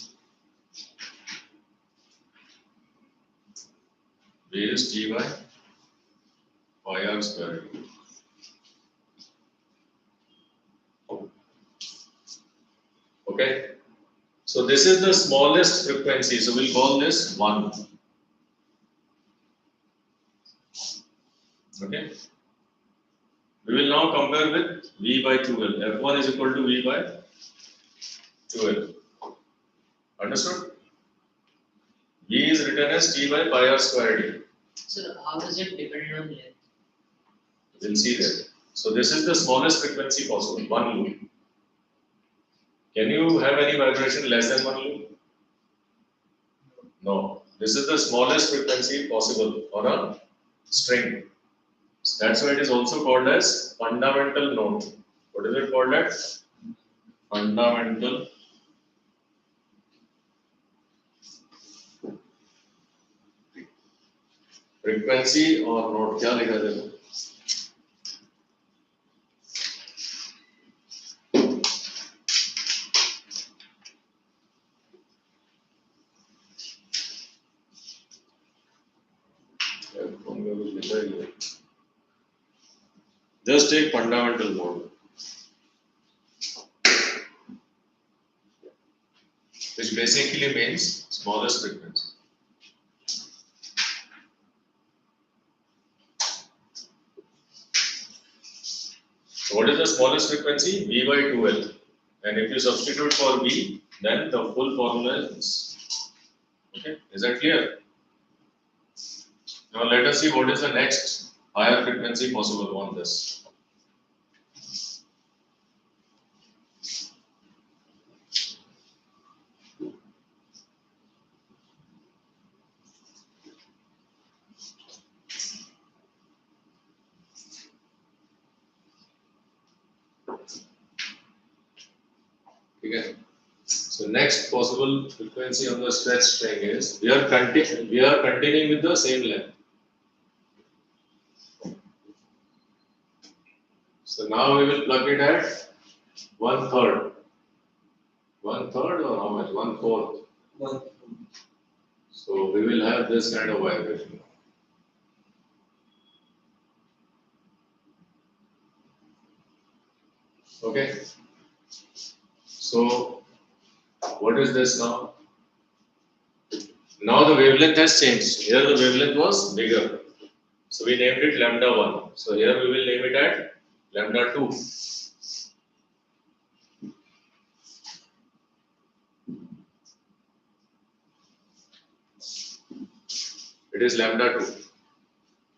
Speaker 3: V is T by pi r square. Okay. So this is the smallest frequency. So we'll call this 1. Okay. We will now compare with V by 2L. F1 is equal to V by 2L. Understood? V is written as T by pi r square D.
Speaker 2: So how is it dependent on length?
Speaker 3: We'll see that. So this is the smallest frequency possible, 1 loop. Can you have any vibration less than 1 loop? No. This is the smallest frequency possible on a string. So that's why it is also called as fundamental node. What is it called as? Fundamental frequency or node. क्या लिखा जाएगा? Just take fundamental node, which basically means smallest frequency. So what is the smallest frequency? V by 2L. And if you substitute for V, then the full formula is this. Okay, is that clear? Now let us see what is the next higher frequency possible on this. Okay. So next possible frequency on the stretch string is we are continuing with the same length. So now we will plug it at 1/3. 1/3 or how much? 1/4.
Speaker 1: 1.
Speaker 3: So we will have this kind of vibration. Okay. So what is this now? Now the wavelength has changed. Here the wavelength was bigger. So we named it lambda 1. So here we will name it at lambda 2. It is lambda 2.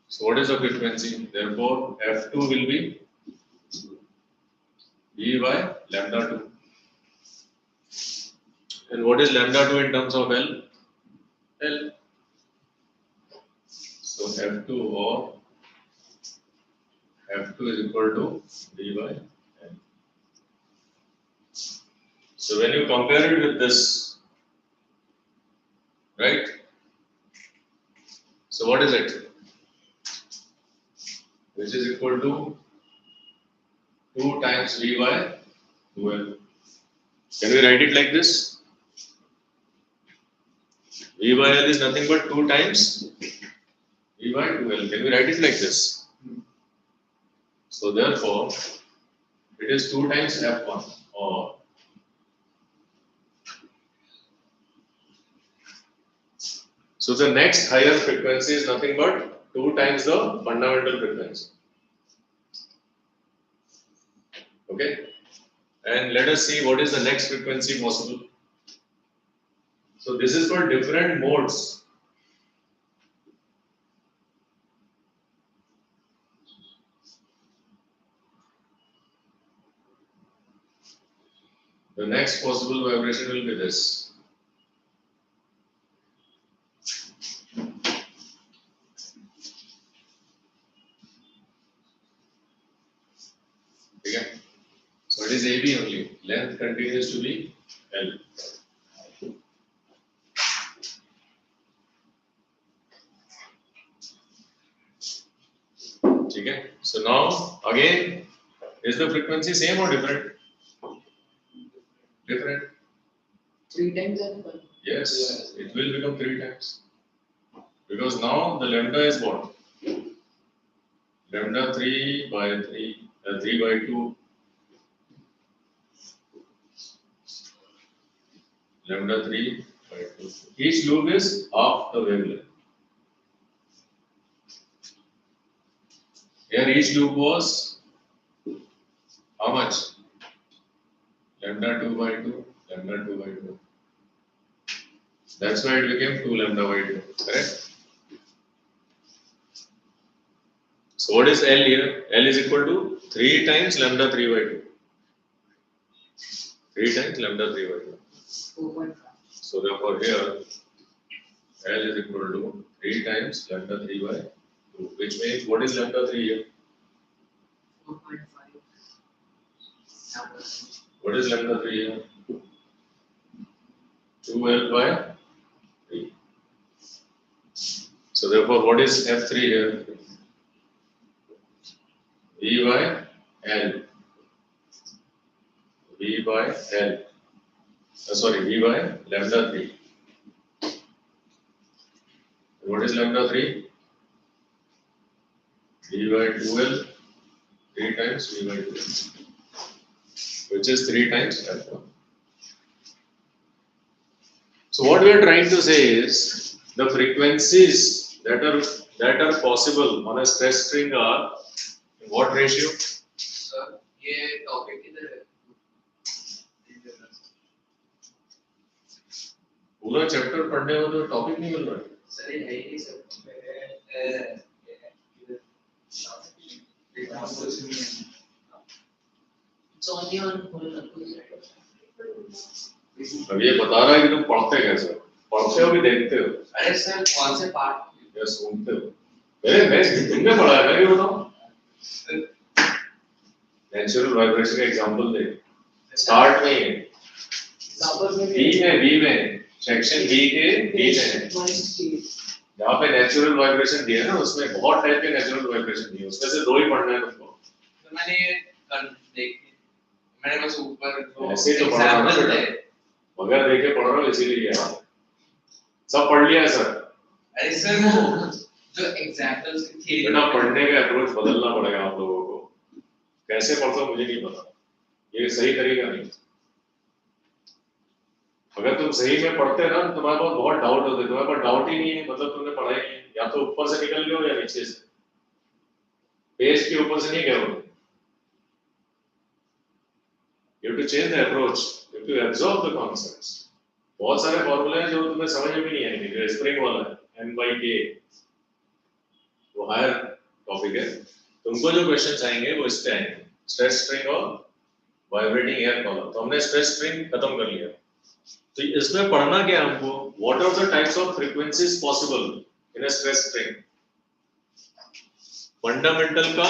Speaker 3: So what is the frequency? Therefore F2 will be V by lambda 2. And what is lambda 2 in terms of L? L. So F2 or F2 is equal to V by L. So when you compare it with this, right? So what is it? Which is equal to 2 times V by 2L. Can we write it like this? V by L is nothing but 2 times V by 2L. Can we write it like this? So therefore, it is 2 times F1 or so the next higher frequency is nothing but 2 times the fundamental frequency. Okay? And let us see what is the next frequency possible. So this is for different modes. The next possible vibration will be this. Okay? So it is AB only. Length continues to be L. Okay? So now again, is the frequency same or different? Different.
Speaker 4: 3 times F1.
Speaker 3: Yes, it will become 3 times. Because now the lambda is what? Lambda 3 by 3, 3 by 2. Lambda 3 by 2. Each loop is half the wavelength. Here each loop was how much? Lambda 2 by 2, lambda 2 by 2. That's why it became 2 lambda by 2, correct? So what is L here? L is equal to 3 times lambda 3 by 2. 3 times lambda 3 by 2.
Speaker 4: 4.5.
Speaker 3: So therefore here L is equal to 3 times lambda 3 by 2, which means what is lambda 3 here?
Speaker 4: 4.5.
Speaker 3: What is lambda 3 here? 2L by 3. So therefore what is F3 here? V by L. V by L. Sorry, V by lambda 3. What is lambda 3? V by 2L, 3 times V by 2L, which is 3 times F1. So what we are trying to say is the frequencies that are possible on a stress string are in what ratio?
Speaker 5: Sir ये topic किधर है?
Speaker 3: पूरा chapter पढ़ने में तो topic नहीं मिल रहा है.
Speaker 5: सर ये है ही नहीं sir.
Speaker 4: It's only on whole.
Speaker 3: अब ये बता रहा है कि तुम पढ़ते कैसे हो, पढ़ते हो कि देखते हो
Speaker 5: अरे सर कौन से पार्ट?
Speaker 3: या सुनते हो? मैं तुमने पढ़ा है, मैं भी बताऊं. नेचुरल वाइब्रेशन का एग्जांपल दे. स्टार्ट में ही है, बी में सेक्शन बी के बी में जहाँ पे नेचुरल वाइब्रेशन दिया है ना, उसमें बहुत टाइप के नेचुरल वाइब्रेशन दिए, उसमें से 2 ही पढ़ना है तुमको.
Speaker 5: तो मैंने देखे, मैंने बस ऊपर
Speaker 3: ऐसे तो पढ़ा ना बेटा, मगर देखे पढ़ रहा हूँ इसीलिए यार सब पढ़ लिया है सर.
Speaker 5: अरे सर वो जो एग्जांपल्स की थ्योरी
Speaker 3: बेटा पढ़ने का अप्रोच बदलना पड़ेगा आप लोगों को. कैसे पढ़ते हो मुझे नहीं पता, ये सही तरीका नहीं. अगर तुम सही में पढ़ते ना, तुम्हारे पास बहुत डाउट होते. तुम्हारे पास डाउट ही नहीं है, मतलब तुमने पढ़ाई नहीं, या तो ऊपर से निकल गए हो या नीचे से, पेज के ऊपर से नहीं गए हो. You have to change the approach. You have to absorb the concepts. बहुत सारे फॉर्मूले हैं जो तुम्हें समझ में भी नहीं आएंगे. जो स्प्रिंग वाला है n/k, वो हायर टॉपिक है. तुमको जो क्वेश्चंस आएंगे वो इस पे आएंगे, स्ट्रेस स्ट्रिंग और वाइब्रेटिंग एयर कॉलम. तो हमने स्ट्रेस स्ट्रिंग खत्म कर लिया. तो इसमें पढ़ना क्या हमको? What are the types of frequencies possible in a stress string. Fundamental का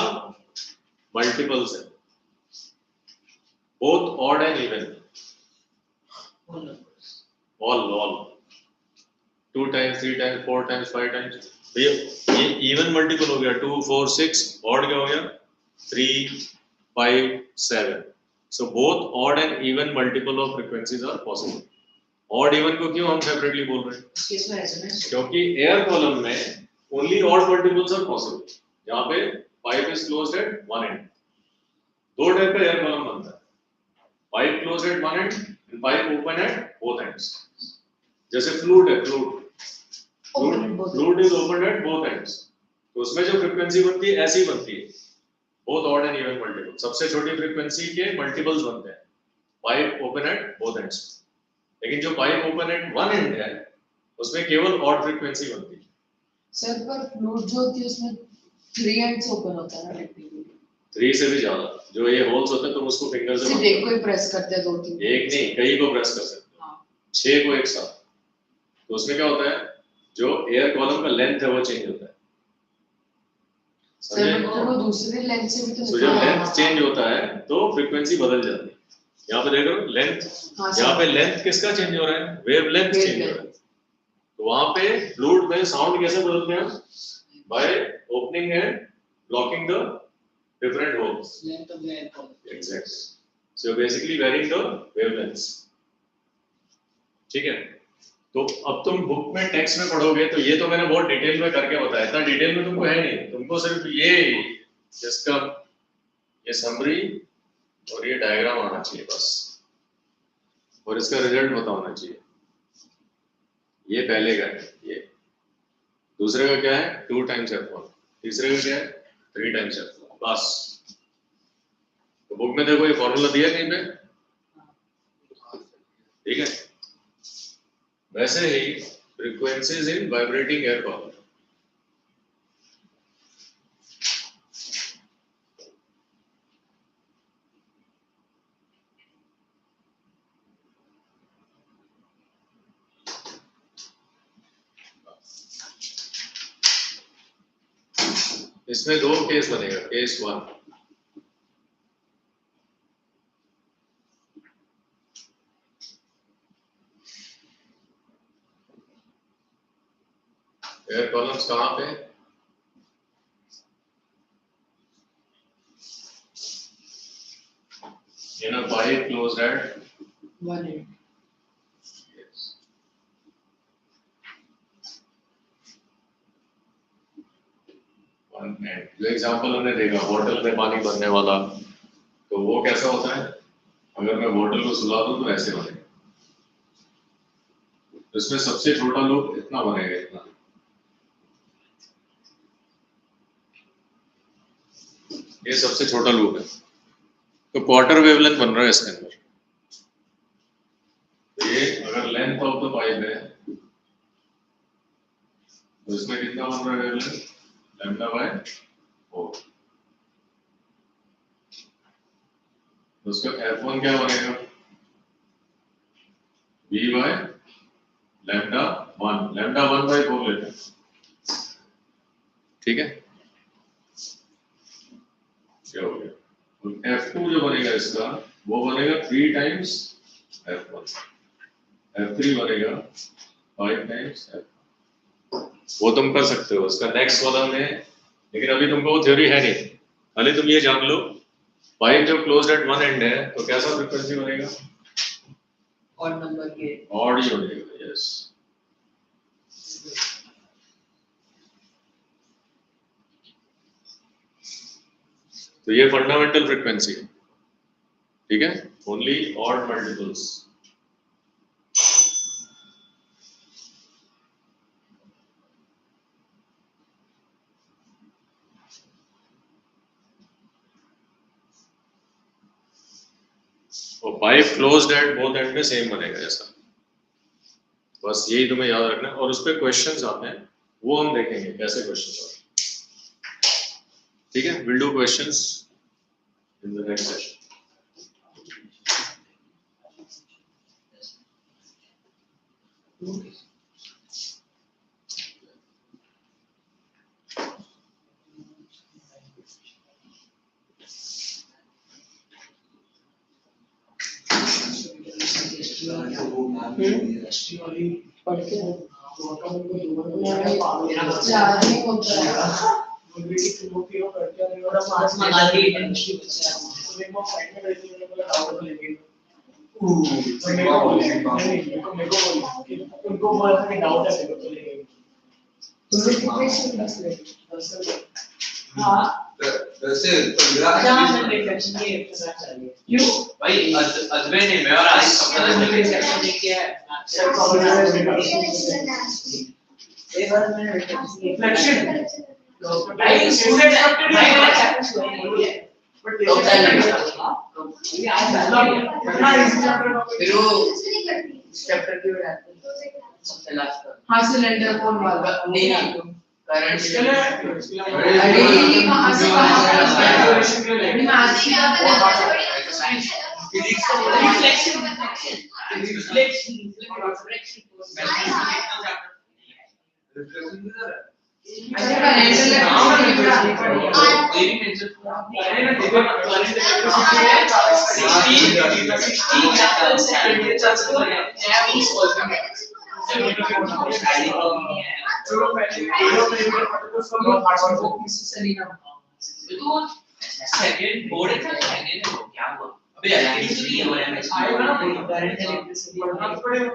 Speaker 3: मल्टीपल्स है, both odd and even. all 2 times 3 times 4 times 5 times भैया ये इवन मल्टीपल हो गया 2 4 6 ऑड क्या हो गया 3 5 7 so both odd and even multiple of frequencies are possible odd even को क्यों हम सेपरेटली बोल रहे हैं
Speaker 2: इस केस में रेजोनेंस
Speaker 3: क्योंकि एयर कॉलम में only odd multiples are possible जहां पे pipe is closed at one end दो टाइप का एयर कॉलम बनता है pipe closed at one end and pipe open at both ends जैसे फ्लूट है flute is open at both ends तो उसमें जो फ्रीक्वेंसी बनती है ऐसी बनती है both odd and even multiple सबसे छोटी फ्रीक्वेंसी के मल्टीपल्स बनते हैं pipe open at both ends लेकिन जो pipe open eight one and है उसमें केवल ऑड फ्रीक्वेंसी बनती है
Speaker 4: सर पर फ्लूट जो होती है उसमें 3 एंड्स ओपन होता है ना टेक्निकली
Speaker 3: 3 से भी ज्यादा जो ये होल्स होते हैं तुम उसको फिंगर से
Speaker 4: सिर्फ
Speaker 3: बंद
Speaker 4: एक को ही प्रेस करते हैं 2 3
Speaker 3: करो। एक नहीं कई को प्रेस कर सकते हो
Speaker 4: हाँ
Speaker 3: 6 को एक साथ तो उसमें क्या होता है जो एयर कॉलम का लेंथ है वो चेंज होता है
Speaker 4: सर मतलब वो दूसरे लेंथ से भी तो
Speaker 3: तो जब लेंथ चेंज होता है तो फ्रीक्वेंसी बदल जाती है यहाँ पे देखो लेंथ
Speaker 4: हाँ
Speaker 3: यहाँ
Speaker 4: सर
Speaker 3: पे लेंथ किसका चेंज हो रहा है वेव लेंथ चेंज हो रहा है तो वहां पे फ्लूइड में साउंड कैसे बदलते हैं by opening and blocking the different holes
Speaker 2: length of the air column
Speaker 3: exactly so basically varying the wavelengths ठीक है तो अब तुम बुक में टेक्स्ट में पढ़ोगे तो ये तो मैंने बहुत डिटेल में करके बताया इतना डिटेल में तुमको है नहीं तुमको सिर्फ ये जिसका ये समरी और ये डायग्राम आना चाहिए बस और इसका रिजल्ट पता होना चाहिए ये पहले का है ये दूसरे का क्या है 2 times f1 तीसरे का क्या है 3 times f1 बस तो बुक में देखो ये फॉर्मूला दिया कहीं पे ठीक है वैसे ही फ्रीक्वेंसीज इन वाइब्रेटिंग एयर कॉलम इसमें 2 केस बनेगा केस 1 एयर कॉलम्स कहाँ पे in a pipe closed at
Speaker 4: 1 and
Speaker 3: yes. one end जो एग्जांपल हमने देखा बोतल में पानी भरने वाला तो वो कैसा होता है अगर मैं बोतल को सुला दूं तो ऐसे बनेगा इसमें सबसे छोटा लूप इतना बनेगा इतना ये सबसे छोटा लूप है तो क्वार्टर वेवलेंथ बन रहा है इसके अंदर तो ये अगर लेंथ ऑफ द पाइप है तो इसमें कितना बन रहा है वेवलेंथ लैम्डा बाय 4 तो उसका F1 क्या बनेगा V बाय लैम्डा 1 बाय 4 लेते हैं ठीक है क्या हो गया F2 जो बनेगा इसका वो बनेगा 3 times F1 F3 बनेगा 5 times F1 वो तुम कर सकते हो उसका नेक्स्ट वाला में लेकिन अभी तुमको वो थ्योरी है नहीं पहले तुम ये जान लो पाइप जब क्लोज्ड एट वन एंड है तो कैसा फ्रीक्वेंसी बनेगा
Speaker 2: ऑड नंबर के
Speaker 3: ऑड ही बनेगा यस तो ये फंडामेंटल फ्रीक्वेंसी है ठीक है ओनली ऑड मल्टीपल्स और pipe closed at both and में सेम बनेगा ऐसा बस यही तुम्हें याद रखना है और उस पर क्वेश्चंस आते हैं वो हम देखेंगे कैसे क्वेश्चंस आते हैं ठीक है will do questions in the next session
Speaker 4: पढ़ के चार्जिंग होता है
Speaker 2: महात्मा गांधी इंडियन हिस्ट्री बच्चा हाँ जहाँ मैं रिफ्लेक्शन की एक्सरसाइज चली है क्यों
Speaker 5: भाई अजबे ने मैं और आज कपड़ा
Speaker 2: रिफ्लेक्शन देखिए ये बार मैंने रिफ्लेक्शन भाई स्टूडेंट भाई वाला चैप्टर सुना नहीं है बट ये आज पढ़ना फिर वो चैप्टर की बात सबसे लास्ट पर
Speaker 4: हाँ सिलेंडर कौन वाला
Speaker 2: नहीं करंट
Speaker 4: अरे कहाँ से मैथ्स की
Speaker 2: फिजिक्स का रिफ्लेक्शन
Speaker 4: अच्छा
Speaker 2: सेकंड बोर्ड है सेकंड क्या हुआ अबे एक्टिविटी तो नहीं हो रहा है आएगा ना करंट इलेक्ट्रिसिटी पढ़ना तो पड़ेगा तो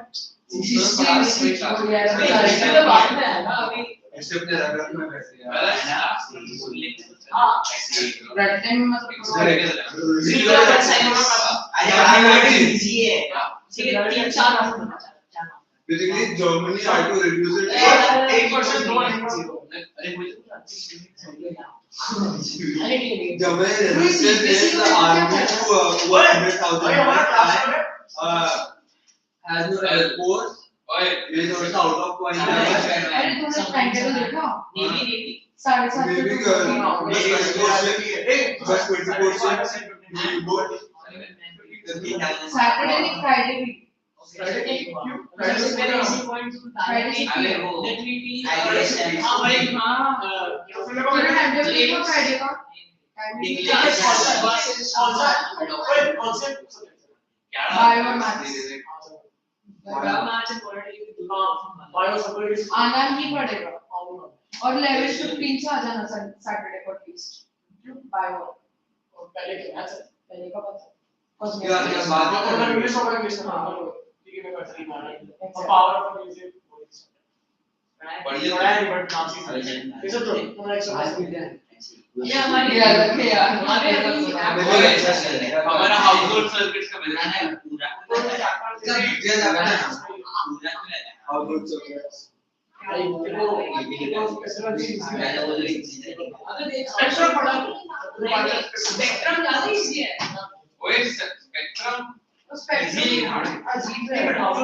Speaker 2: बाद में आएगा अभी
Speaker 1: स्टेप ने रैप में कैसे यार
Speaker 2: हां
Speaker 4: रटने में मतलब
Speaker 2: सिंगल पर साइन होना पड़ा अरे इजी है ठीक है 3-4 राउंड होना चाहिए
Speaker 1: Basically, Germany had to reduce it.
Speaker 2: 1% 2 अरे मुझे
Speaker 1: Germany resisted the army to 100,000 has no air force. Is also out of point.
Speaker 4: अरे तुमने टाइम टेबल देखा
Speaker 2: नेवी
Speaker 4: 7:30
Speaker 1: Maybe just 24
Speaker 4: सैटरडे नहीं फ्राइडे भी
Speaker 2: Friday easy point to that will be ICSE हाँ भाई हाँ
Speaker 4: तुमने टाइम टेबल देखा फ्राइडे का बायो और मैथ्स आना ही पड़ेगा और 11:15 से आ जाना सैटरडे को एटलीस्ट बायो पहले का पता
Speaker 1: यार बात
Speaker 2: बढ़िया बट नासी कैसे तो थोड़ा एक्सरसाइज ये हमारी
Speaker 5: हमारा हाउसहोल्ड सर्किट्स का बनाना है पूरा
Speaker 1: Outdoor circuits.
Speaker 2: स्पेक्ट्रम पढ़ा स्पेक्ट्रम ज्यादा इजी है
Speaker 5: ओए स्पेक्ट्रम
Speaker 4: स्पेक्ट्रम अजीब है